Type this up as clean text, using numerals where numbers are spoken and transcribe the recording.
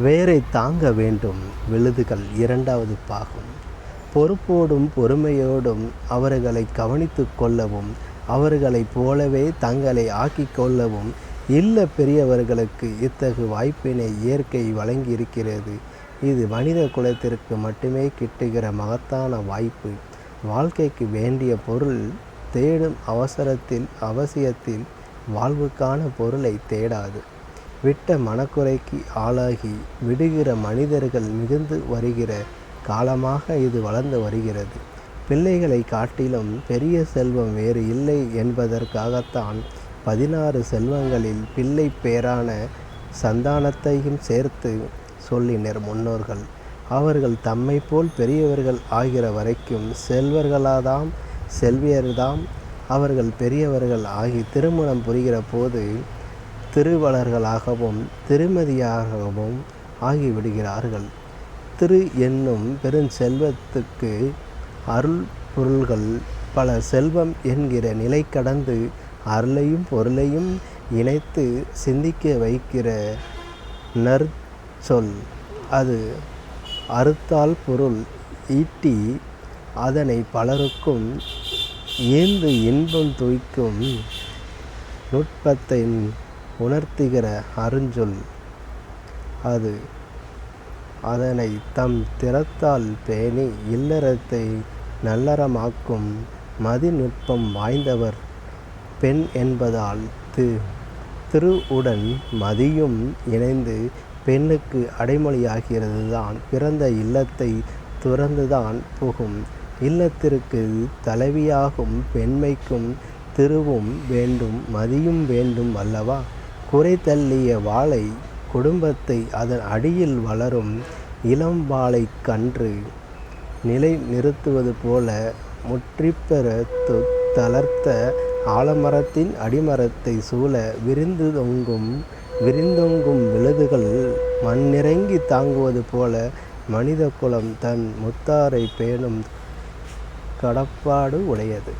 வேரை தாங்க வேண்டும். விழுதுகள் 2வது பாகம். பொறுப்போடும் பொறுமையோடும் அவர்களை கவனித்து கொள்ளவும், அவர்களைப் போலவே தங்களை ஆக்கிக் கொள்ளவும் இல்ல பெரியவர்களுக்கு இத்தகு வாய்ப்பினை இயற்கை வழங்கியிருக்கிறது. இது மனித குலத்திற்கு மட்டுமே கிட்டுகிற மகத்தான வாய்ப்பு. வாழ்க்கைக்கு வேண்டிய பொருள் தேடும் அவசியத்தில் வாழ்வுக்கான பொருளை தேடாது. விட்ட மனக்குறைக்கு ஆளாகி விடுகிற மனிதர்கள் மிகுந்து வருகிற காலமாக இது வளர்ந்து வருகிறது. பிள்ளைகளை காட்டிலும் பெரிய செல்வம் வேறு இல்லை என்பதற்காகத்தான் 16 செல்வங்களில் பிள்ளை பேரான சந்தானத்தையும் சேர்த்து சொல்லினர் முன்னோர்கள். அவர்கள் தம்மை போல் பெரியவர்கள் ஆகிற வரைக்கும் செல்வியர்தாம் அவர்கள் பெரியவர்கள் ஆகி திருமணம் புரிகிற போது திருவளர்களாகவும் திருமதியாகவும் ஆகிவிடுகிறார்கள். திரு என்னும் பெருஞ்செல்வத்துக்கு அருள் பொருள்கள் பல செல்வம் என்கிற நிலை கடந்து அருளையும் பொருளையும் இணைத்து சிந்திக்க வைக்கிற நற்சொல். அது அறுத்தால் பொருள் ஈட்டி அதனை பலருக்கும் ஈந்து இன்பம் துய்க்கும் நுட்பத்தை உணர்த்துகிற அருஞ்சொல். அது அதனை தம் திறத்தால் பேணி இல்லறத்தை நல்லறமாக்கும் மதிநுட்பம் வாய்ந்தவர். பெண் என்பதால் திருவுடன் மதியும் இணைந்து பெண்ணுக்கு அடைமொழியாகிறது தான். பிறந்த இல்லத்தை துறந்துதான் புகும் இல்லத்திற்கு தலைவியாகும் பெண்மைக்கும் திருவும் வேண்டும் மதியும் வேண்டும் அல்லவா? குறை தள்ளிய வாழை குடும்பத்தை அதன் அடியில் வளரும் இளம் வாழை கன்று நிலை நிறுத்துவது போல முற்றிப்பெற தளர்த்த ஆலமரத்தின் அடிமரத்தை சூழ விரிந்தொங்கும் விழுதுகள் மண்ணிறங்கி தாங்குவது போல மனித குலம் தன் முத்தாரை பேணும் கடப்பாடு உடையது.